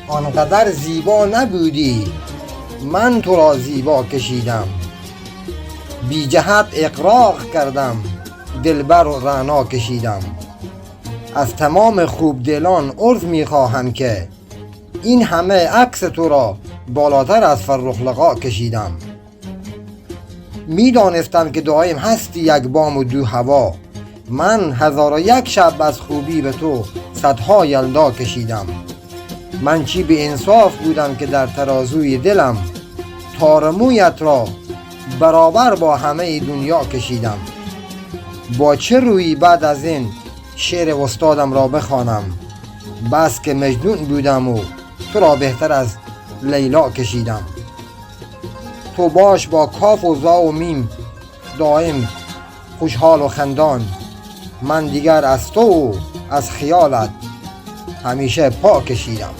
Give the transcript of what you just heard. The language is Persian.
آنقدر زیبا نبودی من تو را زیبا کشیدم. بی جهت اغراق کردم دلبر و رعنا کشیدم. از تمام خوب دلان عذر می خواهم که این همه عکس تو را بالاتر از فرخ لقا کشیدم. می دانستم که دائم هستی یک بام و دو هوا. من 1001 شب از خوبی به تو صدها یلدا کشیدم. من چی به انصاف بودم که در ترازوی دلم تار مویت را برابر با همه دنیا کشیدم. با چه رویی بعد از این شعر استادم را بخوانم؟ بس که مجنون بودم و تو را بهتر از لیلا کشیدم. تو باش با کاف و زا و میم دائم خوشحال و خندان. من دیگر از تو و از خیالت همیشه پا کشیدم.